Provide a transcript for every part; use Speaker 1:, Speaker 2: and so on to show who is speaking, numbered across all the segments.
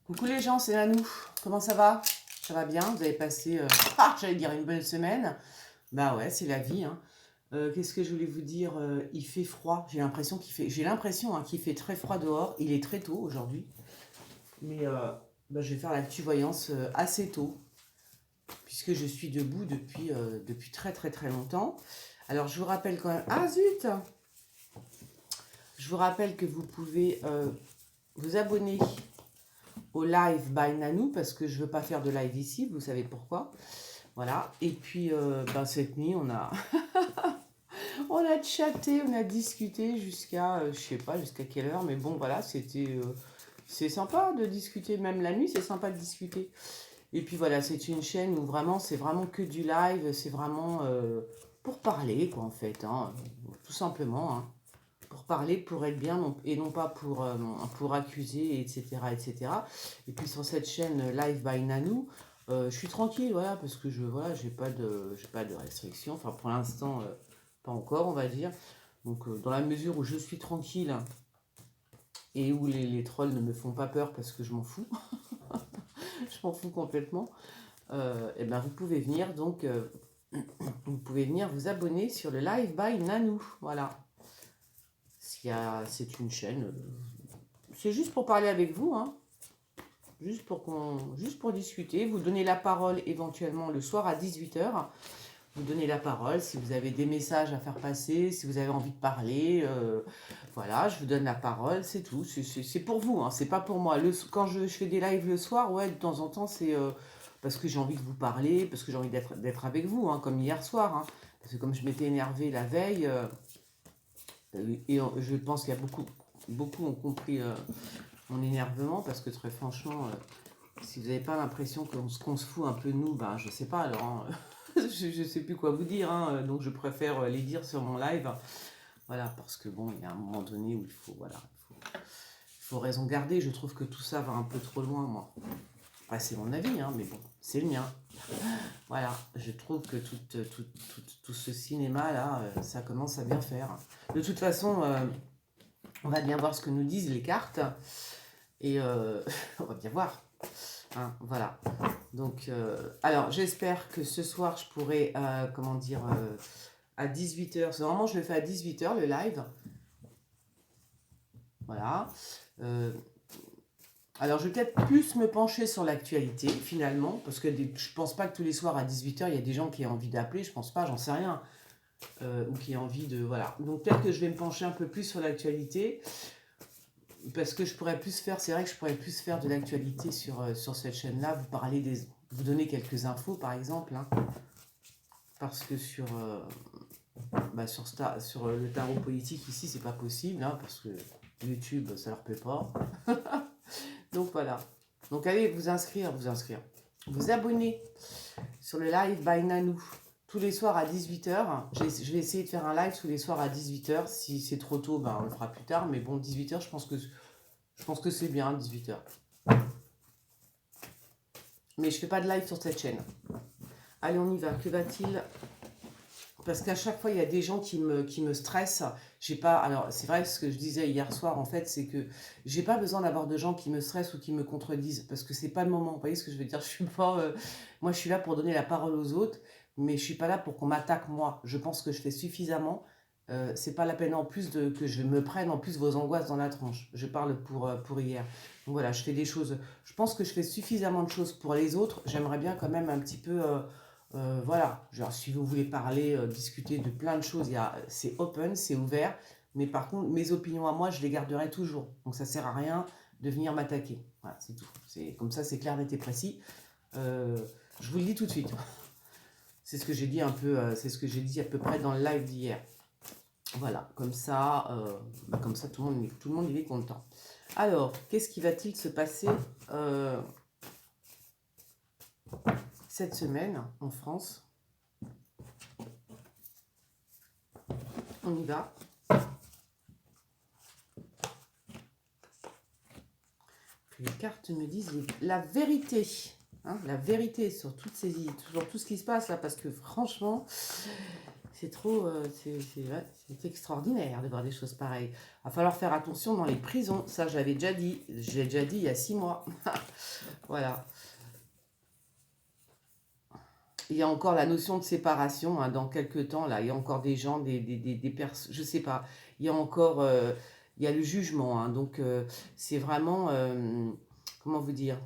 Speaker 1: Coucou les gens, c'est Nanou. Comment ça va? Ça va bien? Vous avez passé, j'allais dire une bonne semaine. Bah ouais, c'est la vie, hein. Qu'est-ce que je voulais vous dire? Il fait froid. J'ai l'impression hein, qu'il fait très froid dehors. Il est très tôt aujourd'hui, mais bah, je vais faire la petite voyance assez tôt, puisque je suis debout depuis très très très longtemps. Alors je vous rappelle quand même. Ah zut! Je vous rappelle que vous pouvez vous abonner au live by Nanou parce que je veux pas faire de live ici, vous savez pourquoi. Voilà. Et puis ben, cette nuit on a chatté, on a discuté jusqu'à je sais pas jusqu'à quelle heure, mais bon voilà, c'est sympa de discuter, même la nuit c'est sympa de discuter. Et puis voilà, c'est une chaîne où vraiment c'est vraiment que du live, c'est vraiment pour parler quoi en fait, hein, tout simplement. Hein, pour parler, pour être bien, et non pas pour accuser, etc., etc. Et puis sur cette chaîne Live by Nanou, je suis tranquille, voilà, parce que voilà, j'ai pas de restrictions. Enfin, pour l'instant, pas encore, on va dire. Donc, dans la mesure où je suis tranquille et où les trolls ne me font pas peur parce que je m'en fous, je m'en fous complètement, et ben vous pouvez venir donc. Vous pouvez venir vous abonner sur le Live by Nanou, voilà. C'est une chaîne. C'est juste pour parler avec vous, hein. Juste pour discuter. Vous donnez la parole éventuellement le soir à 18 h. Vous donnez la parole si vous avez des messages à faire passer, si vous avez envie de parler. Voilà, je vous donne la parole, c'est tout. C'est pour vous, hein, c'est pas pour moi. Quand je fais des lives le soir, ouais, de temps en temps, c'est parce que j'ai envie de vous parler, parce que j'ai envie d'être avec vous, hein, comme hier soir. Hein, parce que comme je m'étais énervée la veille, et je pense qu'il y a beaucoup ont compris mon énervement, parce que très franchement, si vous n'avez pas l'impression qu'on se fout un peu de nous, ben je sais pas alors, hein, je sais plus quoi vous dire, hein, donc je préfère les dire sur mon live, voilà, parce que bon, il y a un moment donné où voilà, il faut raison garder. Je trouve que tout ça va un peu trop loin, moi. Enfin, c'est mon avis, hein, mais bon, c'est le mien. Voilà, je trouve que tout ce cinéma-là, ça commence à bien faire. De toute façon, on va bien voir ce que nous disent les cartes. Et on va bien voir. Hein, voilà. Donc, alors, j'espère que ce soir, je pourrai, comment dire, à 18 h. Normalement, je le fais à 18 h, le live. Voilà. Alors, je vais peut-être plus me pencher sur l'actualité, finalement, parce que je pense pas que tous les soirs à 18 h, il y a des gens qui aient envie d'appeler. Je pense pas, j'en sais rien. Ou qui aient envie de... Voilà. Donc, peut-être que je vais me pencher un peu plus sur l'actualité. Parce que je pourrais plus faire, c'est vrai que je pourrais plus faire de l'actualité sur cette chaîne-là, vous donner quelques infos par exemple, hein, parce que sur le tarot politique ici c'est pas possible, hein, parce que YouTube ça leur plaît pas. Donc voilà. Donc allez vous abonner sur le live by Nanou tous les soirs à 18 h. Je vais essayer de faire un live tous les soirs à 18 h. Si c'est trop tôt, ben, on le fera plus tard. Mais bon, 18 h, je pense que c'est bien, 18 h. Mais je fais pas de live sur cette chaîne. Allez, on y va. Que va-t-il? Parce qu'à chaque fois, il y a des gens qui me stressent. J'ai pas. Alors, c'est vrai, ce que je disais hier soir, en fait, c'est que j'ai pas besoin d'avoir de gens qui me stressent ou qui me contredisent. Parce que c'est pas le moment. Vous voyez ce que je veux dire? Je suis pas. Moi, je suis là pour donner la parole aux autres. Mais je suis pas là pour qu'on m'attaque, moi. Je pense que je fais suffisamment. C'est pas la peine en plus que je me prenne en plus vos angoisses dans la tronche. Je parle pour hier. Donc voilà, je fais des choses. Je pense que je fais suffisamment de choses pour les autres. J'aimerais bien quand même un petit peu. Voilà, genre si vous voulez parler, discuter de plein de choses, c'est open, c'est ouvert. Mais par contre, mes opinions à moi, je les garderai toujours. Donc ça sert à rien de venir m'attaquer. Voilà, c'est tout. C'est comme ça, c'est clair, net et précis. Je vous le dis tout de suite. C'est ce que j'ai dit un peu, c'est ce que j'ai dit à peu près dans le live d'hier. Voilà, comme ça, tout le monde il est content. Alors, qu'est-ce qui va-t-il se passer cette semaine en France? On y va. Les cartes me disent la vérité. Hein, la vérité sur sur tout ce qui se passe là, parce que franchement, C'est trop, ouais, c'est extraordinaire de voir des choses pareilles. Il va falloir faire attention dans les prisons. Ça, je l'avais déjà dit. Je l'ai déjà dit il y a 6 mois. Voilà. Il y a encore la notion de séparation hein, dans quelques temps. Là, il y a encore des gens, des personnes, je sais pas. Il y a encore, il y a le jugement. Hein, donc, c'est vraiment, comment vous dire?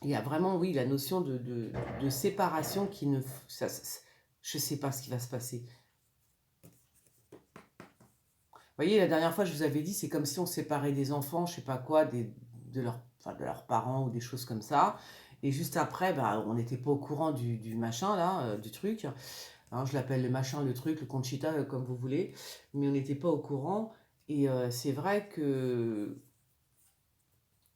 Speaker 1: Il y a vraiment, oui, la notion de séparation qui ne, je sais pas ce qui va se passer. Vous voyez, la dernière fois, je vous avais dit, c'est comme si on séparait des enfants, je sais pas quoi, enfin, de leurs parents ou des choses comme ça. Et juste après, bah, on n'était pas au courant du machin, là, du truc. Alors, je l'appelle le machin, le truc, le Conchita, comme vous voulez. Mais on n'était pas au courant. Et c'est vrai que...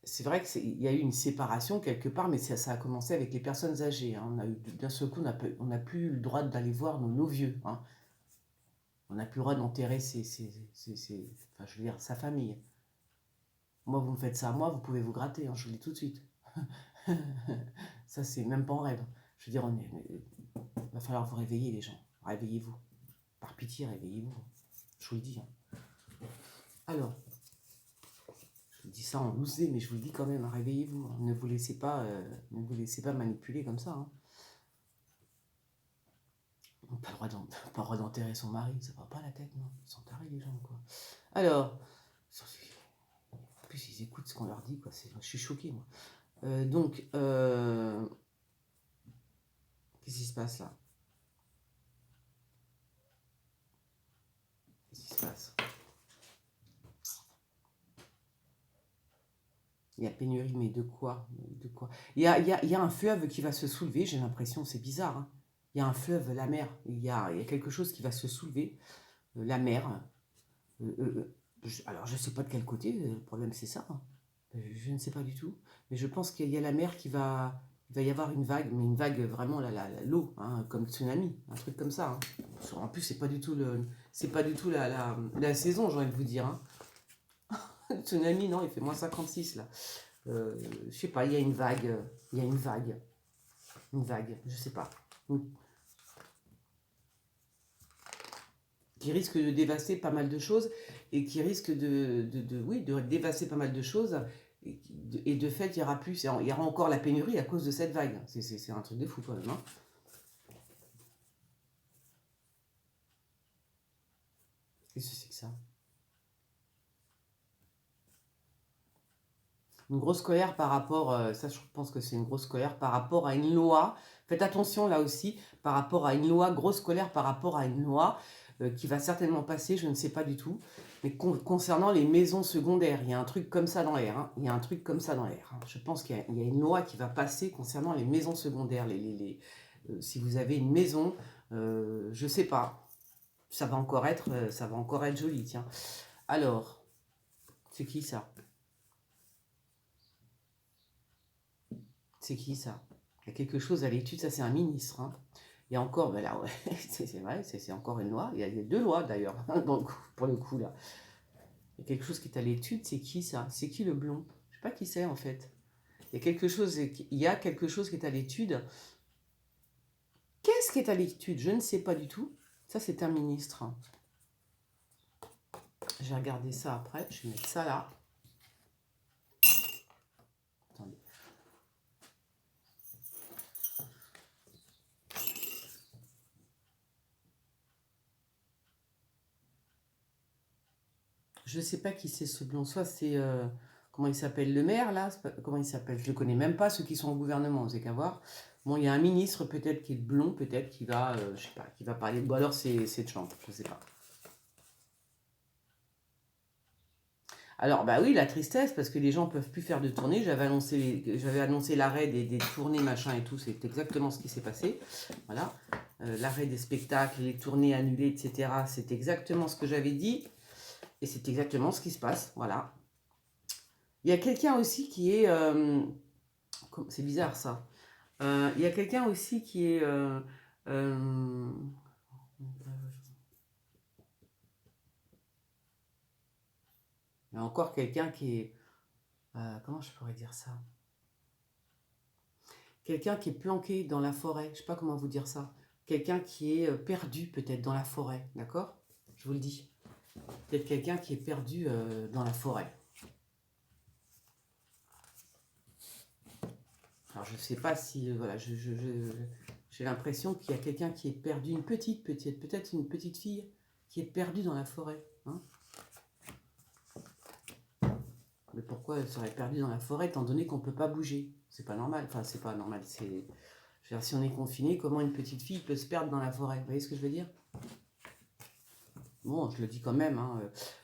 Speaker 1: C'est vrai qu'il y a eu une séparation quelque part, mais ça a commencé avec les personnes âgées. Hein. On a eu, d'un seul coup, on n'a plus le droit d'aller voir nos vieux. Hein. On n'a plus le droit d'enterrer enfin, je veux dire, sa famille. Moi, vous me faites ça à moi, vous pouvez vous gratter, hein, je vous le dis tout de suite. Ça, c'est même pas en rêve. Je veux dire, il va falloir vous réveiller, les gens. Réveillez-vous. Par pitié, réveillez-vous. Je vous le dis. Hein. Alors, je vous dis ça en lousé, mais je vous le dis quand même, hein, réveillez-vous. Hein. Ne vous laissez pas manipuler comme ça. Hein. On n'a pas le droit d'enterrer son mari, ça va pas la tête, non. Ils sont tarés, les gens, quoi. Alors, en plus, ils écoutent ce qu'on leur dit, quoi. Je suis choquée, moi. Donc, qu'est-ce qui se passe là? Qu'est-ce qui se passe? Il y a pénurie, mais de quoi? De quoi? Il y a un fleuve qui va se soulever, j'ai l'impression, c'est bizarre. Hein. Il y a un fleuve, la mer. Il y a quelque chose qui va se soulever, la mer. Alors, je ne sais pas de quel côté, le problème c'est ça. Hein. Je ne sais pas du tout. Mais je pense qu'il y a la mer qui va... Il va y avoir une vague, mais une vague vraiment, l'eau, hein, comme tsunami, un truc comme ça. Hein. En plus, c'est pas du tout, la saison, j'ai envie de vous dire. Hein. Tsunami, non, il fait moins 56 là. Je sais pas, il y a une vague, je sais pas, qui risque de dévaster pas mal de choses et qui risque oui, de dévaster pas mal de choses et de fait, il y aura plus, il y aura encore la pénurie à cause de cette vague. C'est un truc de fou quand même. Hein. Qu'est-ce que c'est que ça? Une grosse colère par rapport, ça je pense que c'est une grosse colère par rapport à une loi. Faites attention là aussi, par rapport à une loi, grosse colère par rapport à une loi qui va certainement passer, je ne sais pas du tout. Mais concernant les maisons secondaires, il y a un truc comme ça dans l'air. Hein. Il y a un truc comme ça dans l'air. Hein. Je pense qu'il y a une loi qui va passer concernant les maisons secondaires. Si vous avez une maison, je ne sais pas, ça va encore être joli, tiens. Alors, c'est qui ça? C'est qui ça? Il y a quelque chose à l'étude, ça c'est un ministre. Hein. Il y a encore, ben là, ouais, c'est vrai, c'est encore une loi. Il y a 2 lois d'ailleurs, pour le coup là. Il y a quelque chose qui est à l'étude, c'est qui ça? C'est qui le blond? Je sais pas qui c'est en fait. Il y a quelque chose qui est à l'étude. Qu'est-ce qui est à l'étude? Je ne sais pas du tout. Ça c'est un ministre. Je vais regarder ça après. Je vais mettre ça là. Attendez. Je ne sais pas qui c'est ce blond. Soit c'est... comment il s'appelle? Le maire, là? Comment il s'appelle? Je ne le connais même pas, ceux qui sont au gouvernement, vous n'avez qu'à voir. Bon, il y a un ministre peut-être qui est blond, peut-être, qui va, je sais pas, qui va parler. Bon, alors c'est Trump, je ne sais pas. Alors, bah oui, la tristesse, parce que les gens ne peuvent plus faire de tournées. J'avais annoncé l'arrêt des tournées, machin et tout. C'est exactement ce qui s'est passé. Voilà. L'arrêt des spectacles, les tournées annulées, etc. C'est exactement ce que j'avais dit. Et c'est exactement ce qui se passe. Voilà. Il y a quelqu'un aussi qui est... c'est bizarre, ça. Il y a quelqu'un aussi qui est... il y a encore quelqu'un qui est... comment je pourrais dire ça? Quelqu'un qui est planqué dans la forêt. Je sais pas comment vous dire ça. quelqu'un qui est perdu peut-être dans la forêt, d'accord? Je vous le dis. Peut-être quelqu'un qui est perdu dans la forêt. Alors je ne sais pas si, voilà, j'ai l'impression qu'il y a quelqu'un qui est perdu, une petite, peut-être une petite fille qui est perdue dans la forêt. Hein. Mais pourquoi elle serait perdue dans la forêt étant donné qu'on ne peut pas bouger? C'est pas normal, enfin c'est pas normal, c'est... Je veux dire, si on est confiné, comment une petite fille peut se perdre dans la forêt? Vous voyez ce que je veux dire? Bon, je le dis quand même. Hein.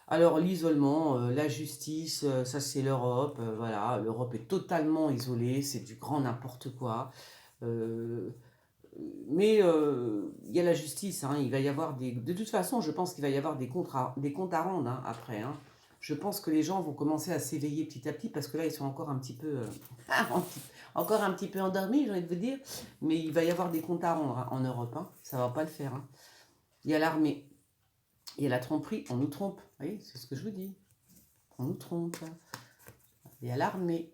Speaker 1: Alors, l'isolement, la justice, ça c'est l'Europe. Voilà, l'Europe est totalement isolée, c'est du grand n'importe quoi. Euh, mais il y a la justice, hein, il va y avoir des... De toute façon, je pense qu'il va y avoir des comptes à rendre hein, après. Hein. Je pense que les gens vont commencer à s'éveiller petit à petit parce que là, ils sont encore un petit peu, encore un petit peu endormis, j'ai envie de vous dire. Mais il va y avoir des comptes à rendre hein, en Europe. Hein. Ça ne va pas le faire. Hein. Il y a l'armée. Il y a la tromperie, on nous trompe. Vous voyez, c'est ce que je vous dis. On nous trompe. Il y a l'armée.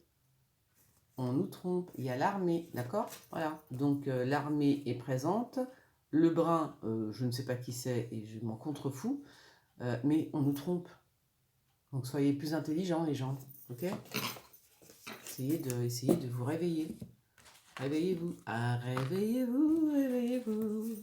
Speaker 1: On nous trompe. Il y a l'armée. D'accord? Voilà. Donc, l'armée est présente. Le brun, je ne sais pas qui c'est et je m'en contrefous. Mais on nous trompe. Donc, soyez plus intelligents, les gens. Ok? Essayez de vous réveiller. Réveillez-vous. Ah, réveillez-vous, réveillez-vous.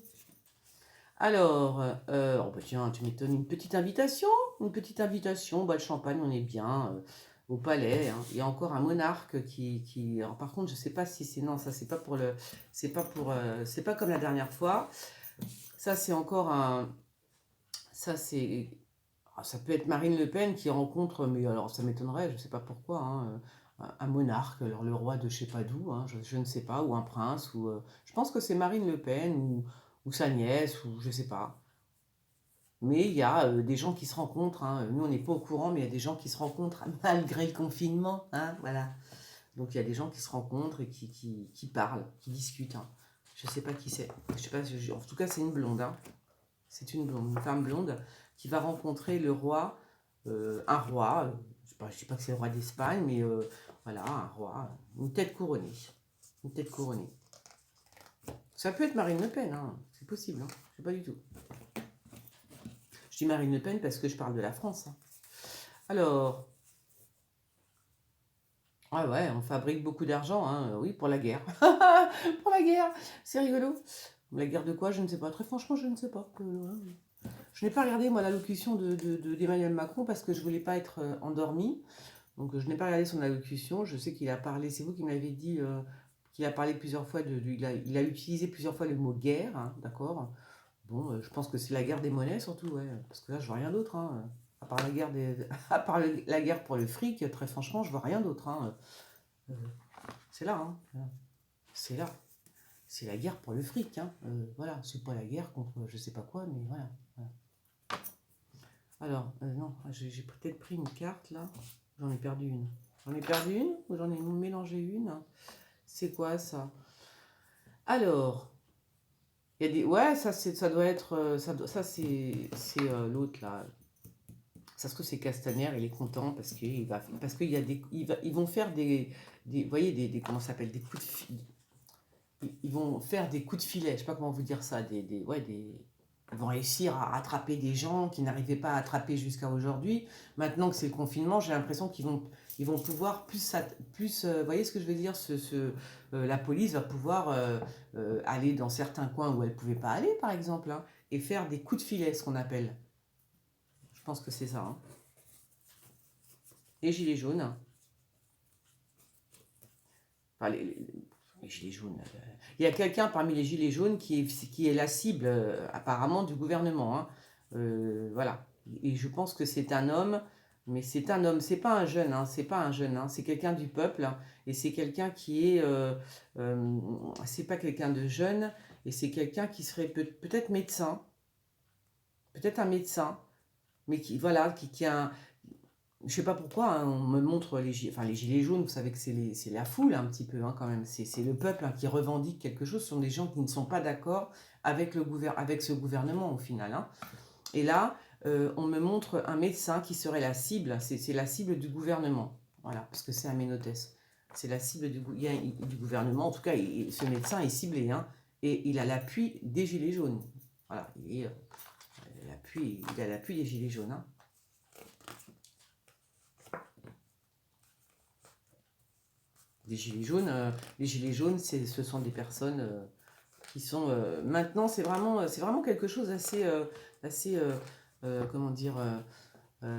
Speaker 1: Alors, oh bah tiens, tu m'étonnes, une petite invitation. Une petite invitation, bah, le champagne, on est bien au palais. Hein. Il y a encore un monarque qui... Alors, par contre, je sais pas si c'est... Non, ça, c'est pas pour le... C'est pas pour... c'est pas comme la dernière fois. Ça, c'est encore un... Ça, c'est... Ah, ça peut être Marine Le Pen qui rencontre, mais alors ça m'étonnerait, je sais pas pourquoi, hein, un monarque, alors le roi de je sais pas d'où, hein, je ne sais pas, ou un prince, ou... je pense que c'est Marine Le Pen, ou sa nièce, ou je sais pas. Mais il y a des gens qui se rencontrent. Hein. Nous, on n'est pas au courant, mais il y a des gens qui se rencontrent malgré le confinement. Hein, voilà. Donc, il y a des gens qui se rencontrent et qui parlent, qui discutent. Hein. Je ne sais pas qui c'est. Je sais pas, en tout cas, c'est une blonde. Hein. C'est une blonde, une femme blonde qui va rencontrer le roi, un roi. Je ne sais pas que c'est le roi d'Espagne, mais voilà, un roi, une tête couronnée. Une tête couronnée. Ça peut être Marine Le Pen, hein. C'est possible. Hein. Je ne sais pas du tout. Je dis Marine Le Pen parce que je parle de la France. Hein. Alors, ouais, on fabrique beaucoup d'argent, hein, oui, pour la guerre. Pour la guerre, c'est rigolo. La guerre de quoi, je ne sais pas. Très franchement, je ne sais pas. Je n'ai pas regardé, moi, l'allocution d'Emmanuel Macron parce que je ne voulais pas être endormie. Donc, je n'ai pas regardé son allocution. Je sais qu'il a parlé, c'est vous qui m'avez dit qu'il a parlé plusieurs fois, il a utilisé plusieurs fois le mot guerre, hein, d'accord. Bon, je pense que c'est la guerre des monnaies surtout, ouais, parce que là, je vois rien d'autre. Hein. À part la guerre, à part la guerre pour le fric, très franchement, je vois rien d'autre. Hein. C'est là, hein. C'est là. C'est la guerre pour le fric. Hein. Voilà, c'est pas la guerre contre je sais pas quoi, mais voilà. Voilà. Alors, non, j'ai peut-être pris une carte là. J'en ai perdu une. J'en ai perdu une ou j'en ai mélangé une? C'est quoi ça? Alors, il y a des... Ouais, ça doit être... ça c'est l'autre là. Ça se trouve, c'est Castaner, il est content parce qu'il y a ils vont faire vous voyez, comment ça s'appelle, des coups de ils vont faire des coups de filet, je sais pas comment vous dire ça, ils vont réussir à attraper des gens qui n'arrivaient pas à attraper jusqu'à aujourd'hui. Maintenant que c'est le confinement, j'ai l'impression ils vont pouvoir vous voyez ce que je veux dire, la police va pouvoir aller dans certains coins où elle ne pouvait pas aller, par exemple, hein, et faire des coups de filet, ce qu'on appelle. Je pense que c'est ça. Hein. Les gilets jaunes. Enfin, les gilets jaunes. Il y a quelqu'un parmi les gilets jaunes qui est la cible, apparemment, du gouvernement. Hein. Voilà. Et je pense que c'est un homme, mais c'est un homme, c'est pas un jeune, hein, c'est pas un jeune, hein, c'est quelqu'un du peuple, hein, et c'est quelqu'un qui est. C'est pas quelqu'un de jeune, et c'est quelqu'un qui serait peut-être médecin, peut-être un médecin, mais voilà, qui a un, je sais pas pourquoi, hein, on me montre les gilets jaunes, vous savez que c'est la foule un petit peu hein, quand même, c'est le peuple hein, qui revendique quelque chose, ce sont des gens qui ne sont pas d'accord avec, avec ce gouvernement au final. Hein. Et là, on me montre un médecin qui serait la cible, c'est la cible du gouvernement, voilà, parce que c'est un ménotès. C'est la cible du gouvernement, en tout cas, ce médecin est ciblé, hein, Et il a l'appui des Gilets jaunes. Voilà, il a l'appui des Gilets jaunes. Hein. Les Gilets jaunes, ce sont des personnes qui sont... maintenant, c'est vraiment quelque chose assez comment dire...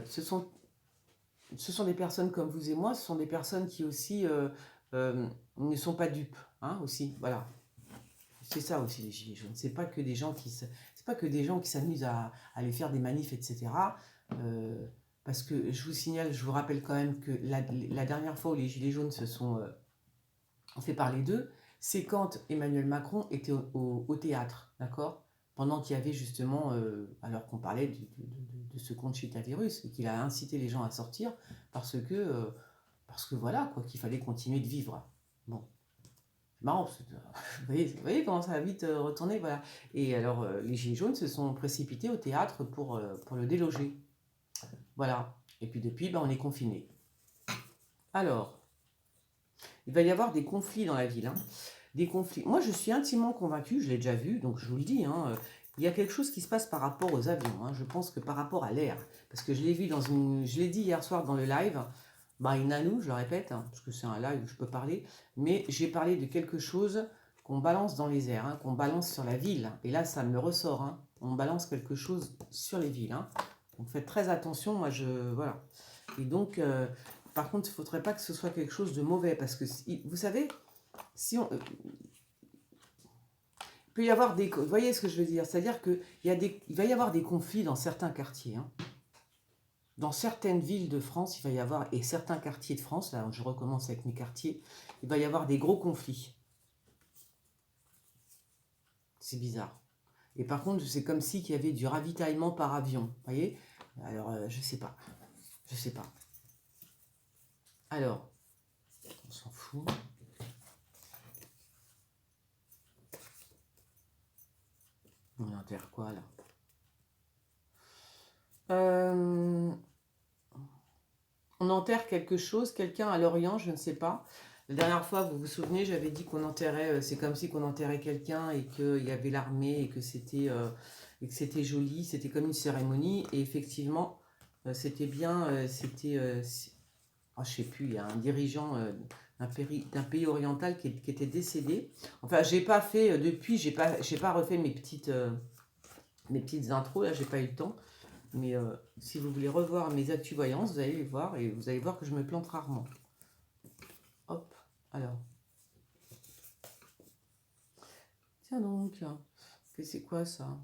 Speaker 1: ce sont des personnes comme vous et moi, ce sont des personnes qui aussi ne sont pas dupes. Hein, aussi, voilà. C'est ça aussi les gilets jaunes. C'est pas que des gens qui s'amusent à aller faire des manifs, etc. Parce que je vous signale, je vous rappelle quand même que la dernière fois où les gilets jaunes ont fait parler d'eux, c'est quand Emmanuel Macron était au théâtre, d'accord? Pendant qu'il y avait justement, alors qu'on parlait de ce Conchita virus, et qu'il a incité les gens à sortir parce que voilà, quoi, qu'il fallait continuer de vivre. Bon. Marrant, parce que, vous voyez comment ça va vite retourner, voilà. Et alors, les Gilets jaunes se sont précipités au théâtre pour le déloger. Voilà. Et puis depuis, ben, on est confinés. Alors, il va y avoir des conflits dans la ville. Hein. Des conflits. Moi, je suis intimement convaincue, je l'ai déjà vu, donc je vous le dis, hein, il y a quelque chose qui se passe par rapport aux avions. Hein. Je pense que par rapport à l'air, parce que je l'ai vu je l'ai dit hier soir dans le live, bah, Inanou, je le répète, hein, parce que c'est un live où je peux parler, mais j'ai parlé de quelque chose qu'on balance dans les airs, hein, qu'on balance sur la ville. Et là, ça me ressort. Hein. On balance quelque chose sur les villes. Hein. Donc faites très attention, moi voilà. Et donc, par contre, il ne faudrait pas que ce soit quelque chose de mauvais, parce que, vous savez, si on, il peut y avoir des... Vous voyez ce que je veux dire? C'est-à-dire qu'il va y avoir des conflits dans certains quartiers. Hein. Dans certaines villes de France, il va y avoir, et certains quartiers de France, là je recommence avec mes quartiers, il va y avoir des gros conflits. C'est bizarre. Et par contre, c'est comme si il y avait du ravitaillement par avion. Vous voyez? Alors, je sais pas. Je sais pas. Alors, on s'en fout. On enterre quoi, là? On enterre quelque chose, quelqu'un à Lorient, je ne sais pas. La dernière fois, vous vous souvenez, j'avais dit qu'on enterrait, c'est comme si qu'on enterrait quelqu'un et qu'il y avait l'armée et que c'était joli, c'était comme une cérémonie. Et effectivement, c'était bien, je sais plus, il y a un dirigeant d'un pays oriental qui était décédé. Enfin, j'ai pas fait, depuis, j'ai pas refait mes petites intros, là, j'ai pas eu le temps. Mais si vous voulez revoir mes actus voyances, vous allez les voir et vous allez voir que je me plante rarement. Hop, alors. Tiens donc, c'est quoi ça?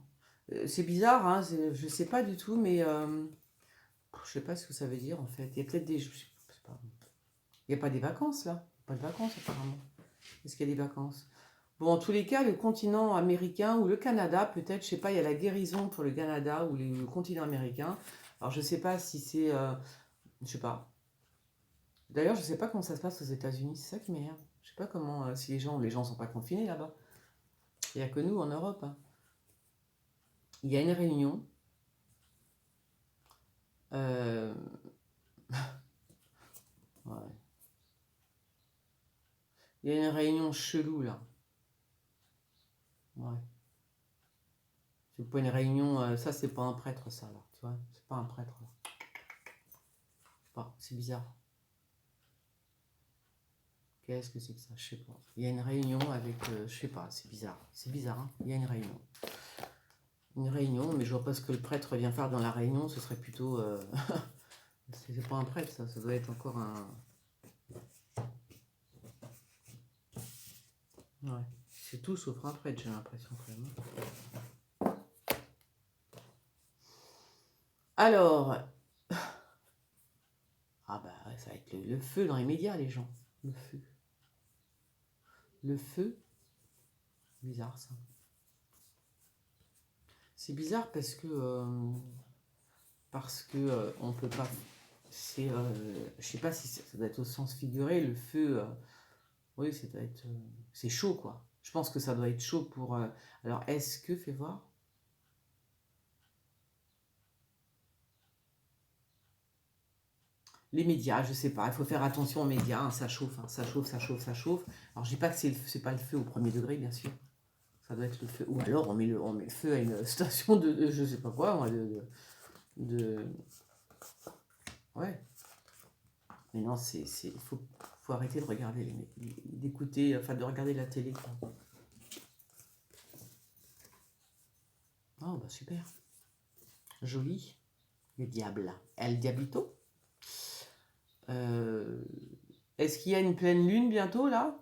Speaker 1: C'est bizarre, hein, je sais pas du tout, mais je sais pas ce que ça veut dire en fait. Il y a peut-être des... Il n'y a pas des vacances là? Pas de vacances apparemment. Est-ce qu'il y a des vacances? Bon, en tous les cas, le continent américain ou le Canada, peut-être, je sais pas, il y a la guérison pour le Canada ou le continent américain. Alors, je sais pas si c'est... je sais pas. D'ailleurs, je sais pas comment ça se passe aux États-Unis, c'est ça qui m'énerve. Je sais pas comment... si les gens sont pas confinés là-bas. Il n'y a que nous en Europe. Hein. Il y a une réunion. Ouais. Il y a une réunion chelou là. Ouais. C'est pas une réunion... ça, c'est pas un prêtre, ça, là. Tu vois? C'est pas un prêtre, là. C'est bizarre. Qu'est-ce que c'est que ça? Je sais pas. Il y a une réunion avec... je sais pas, c'est bizarre. C'est bizarre, hein. Il y a une réunion. Une réunion, mais je vois pas ce que le prêtre vient faire dans la réunion. Ce serait plutôt... c'est pas un prêtre, ça. Ça doit être encore un... Ouais. C'est tout sauf un prêtre, j'ai l'impression, quand même. Alors... Ah bah, ça va être le feu dans les médias, les gens. Le feu. Le feu. Bizarre, ça. C'est bizarre parce que on peut pas. Je sais pas si ça doit être au sens figuré. Le feu, oui, ça doit être. C'est chaud, quoi. Je pense que ça doit être chaud pour. Alors, est-ce que, fais voir. Les médias, je sais pas. Il faut faire attention aux médias. Hein, ça chauffe, hein, ça chauffe, ça chauffe, ça chauffe. Alors, je dis pas que c'est pas le feu au premier degré, bien sûr. Ça doit être le feu. Ou alors on met le feu à une station je sais pas quoi, moi, de... Ouais. Mais non, faut arrêter de regarder les mecs, d'écouter, enfin de regarder la télé, quoi. Oh, bah super. Joli. Le diable. El Diablito. Est-ce qu'il y a une pleine lune bientôt, là?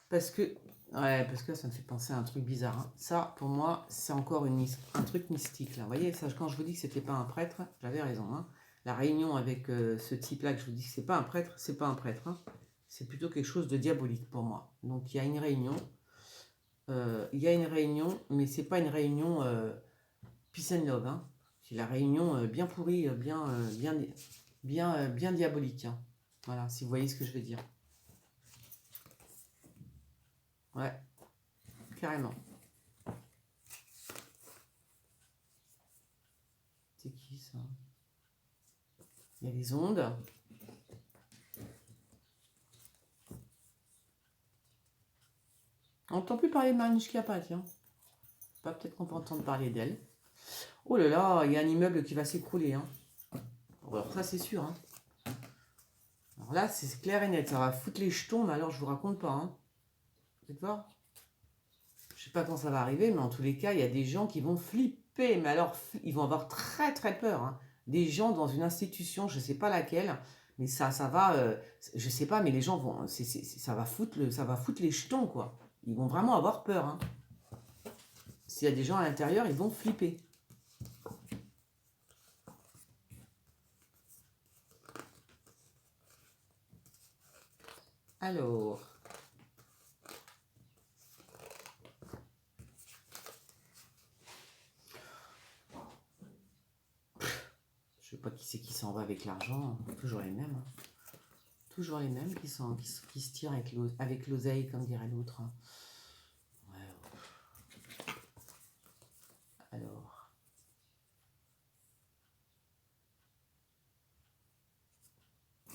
Speaker 1: Parce que... Ouais, parce que ça me fait penser à un truc bizarre, hein. Ça, pour moi, c'est encore un truc mystique, là. Vous voyez, ça, quand je vous dis que c'était pas un prêtre, j'avais raison, hein. La réunion avec ce type-là, que je vous dis que c'est pas un prêtre, c'est pas un prêtre, hein. C'est plutôt quelque chose de diabolique pour moi. Donc, il y a une réunion. Mais c'est pas une réunion peace and love, hein. C'est la réunion bien pourrie, bien diabolique, hein. Voilà, si vous voyez ce que je veux dire. Ouais, carrément. C'est qui ça? Il y a les ondes. On n'entend plus parler de Mariuszka Pat, tiens. Pas peut-être qu'on peut entendre parler d'elle. Oh là là, il y a un immeuble qui va s'écrouler, hein. Alors ça c'est sûr, hein. Alors là c'est clair et net, ça va foutre les jetons, mais alors je vous raconte pas, hein. Vous allez voir. Je sais pas quand ça va arriver, mais en tous les cas, il y a des gens qui vont flipper, mais alors ils vont avoir très très peur, hein. Des gens dans une institution, je sais pas laquelle, mais ça va, je sais pas, mais les gens vont, ça va foutre les jetons, quoi. Ils vont vraiment avoir peur, hein. S'il y a des gens à l'intérieur, ils vont flipper. Alors... Je sais pas qui c'est qui s'en va avec l'argent, toujours les mêmes, hein. Toujours les mêmes qui se tirent avec l'oseille, comme dirait l'autre. Ouais. Alors.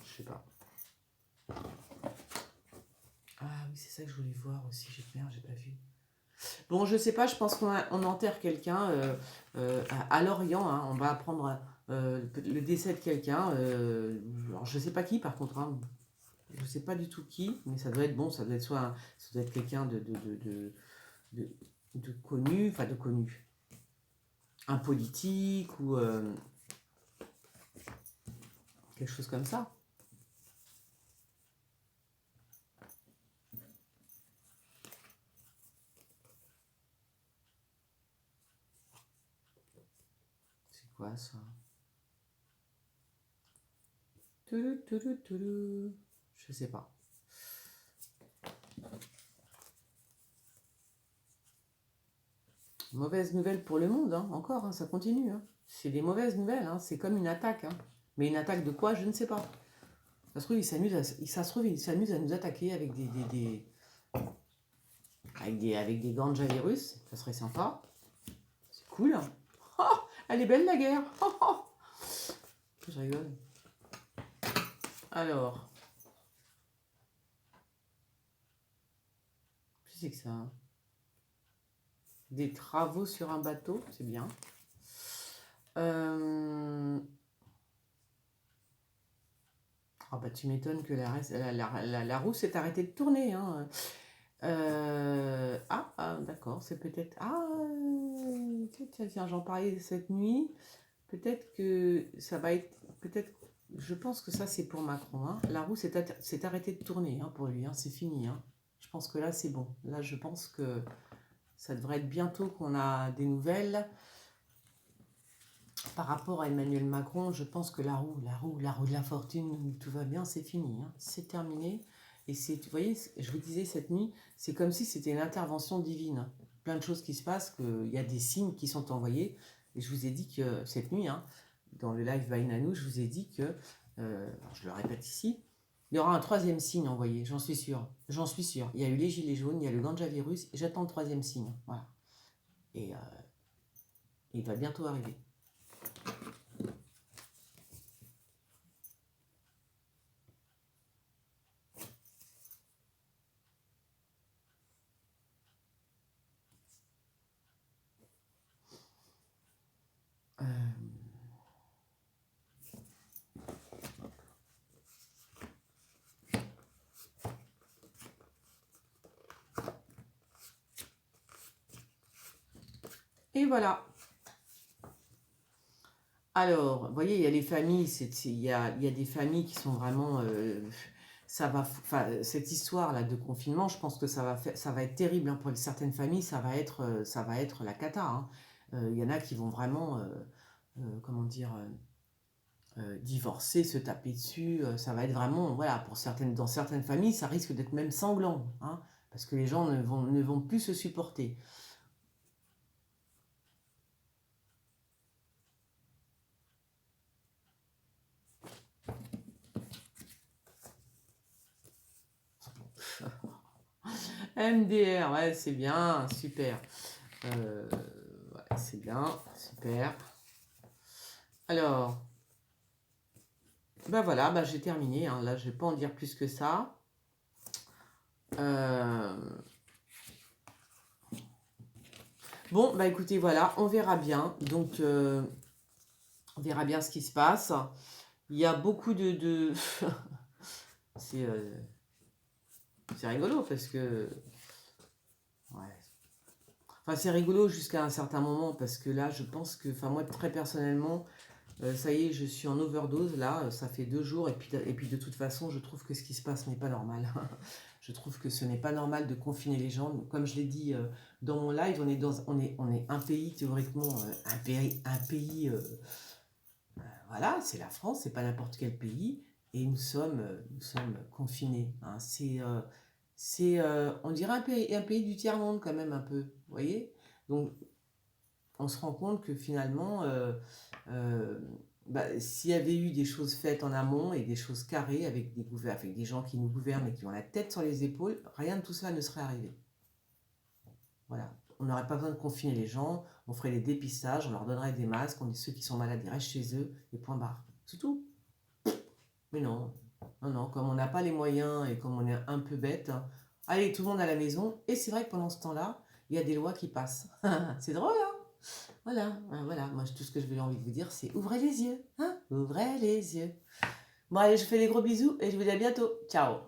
Speaker 1: Je sais pas. Ah oui, c'est ça que je voulais voir aussi. J'ai pas vu. Bon, je sais pas, je pense qu'on enterre quelqu'un à Lorient, hein. On va apprendre le décès de quelqu'un. Alors, je sais pas qui, par contre, hein. Je sais pas du tout qui, mais ça doit être bon, ça doit être quelqu'un de connu, enfin de connu. Un politique ou quelque chose comme ça. C'est quoi ça? Je sais pas. Mauvaise nouvelle pour le monde, hein. Encore, hein, ça continue, hein. C'est des mauvaises nouvelles, hein. C'est comme une attaque, hein. Mais une attaque de quoi, je ne sais pas. Ça se trouve, il s'amuse à nous attaquer avec avec des ganja virus. Ça serait sympa. C'est cool. Oh, elle est belle la guerre. Oh, oh. Je rigole. Alors. Qu'est-ce que c'est que ça, hein? Des travaux sur un bateau, c'est bien. Ah bah tu m'étonnes que la roue s'est arrêtée de tourner, hein. D'accord, c'est peut-être... tiens, j'en parlais cette nuit. Peut-être que ça va être... Peut-être... Je pense que ça, c'est pour Macron, hein. La roue s'est arrêtée de tourner, hein, pour lui, hein. C'est fini, hein. Je pense que là, c'est bon. Là, je pense que ça devrait être bientôt qu'on a des nouvelles. Par rapport à Emmanuel Macron, je pense que la roue de la fortune, où tout va bien, c'est fini, hein. C'est terminé. Et vous voyez, je vous disais cette nuit, c'est comme si c'était une intervention divine. Plein de choses qui se passent, qu'il y a des signes qui sont envoyés. Et je vous ai dit que cette nuit, hein, dans le live by Nanou, je vous ai dit que, je le répète ici, il y aura un troisième signe envoyé, j'en suis sûre. J'en suis sûre. Il y a eu les gilets jaunes, il y a le ganja virus, j'attends le troisième signe. Voilà. Et il va bientôt arriver. Et voilà. Alors, vous voyez, il y a les familles, il y a des familles qui sont vraiment, ça va, enfin, cette histoire-là de confinement, je pense que ça va être terrible hein, pour certaines familles, ça va être la cata, hein. Il y en a qui vont vraiment, comment dire, divorcer, se taper dessus, ça va être vraiment, voilà, dans certaines familles, ça risque d'être même sanglant, hein, parce que les gens ne vont plus se supporter. MDR, ouais, c'est bien, super. Ouais, c'est bien, super. Alors, bah voilà, bah j'ai terminé, hein. Là, je vais pas en dire plus que ça. Euh, Bon, bah écoutez, voilà, on verra bien. Donc, on verra bien ce qui se passe. Il y a beaucoup de... c'est rigolo parce que... Ouais. Enfin, c'est rigolo jusqu'à un certain moment parce que là, je pense que... Enfin, moi, très personnellement, ça y est, je suis en overdose là, ça fait 2 jours et puis de toute façon, je trouve que ce qui se passe n'est pas normal. Je trouve que ce n'est pas normal de confiner les gens. Donc, comme je l'ai dit dans mon live, on est un pays théoriquement, un pays voilà, c'est la France, c'est pas n'importe quel pays, et nous sommes confinés, hein. On dirait un pays du tiers-monde quand même un peu, vous voyez? Donc on se rend compte que finalement, euh, bah, s'il y avait eu des choses faites en amont et des choses carrées avec des gens qui nous gouvernent et qui ont la tête sur les épaules, rien de tout cela ne serait arrivé. Voilà. On n'aurait pas besoin de confiner les gens, on ferait des dépistages, on leur donnerait des masques, ceux qui sont malades, ils restent chez eux, et point barre. C'est tout. Mais non, non, non, comme on n'a pas les moyens et comme on est un peu bête, hein, allez, tout le monde à la maison, et c'est vrai que pendant ce temps-là, il y a des lois qui passent. C'est drôle, hein? Voilà, voilà, moi tout ce que je vais envie de vous dire, c'est ouvrez les yeux, hein? Ouvrez les yeux. Bon, allez, je vous fais des gros bisous et je vous dis à bientôt. Ciao!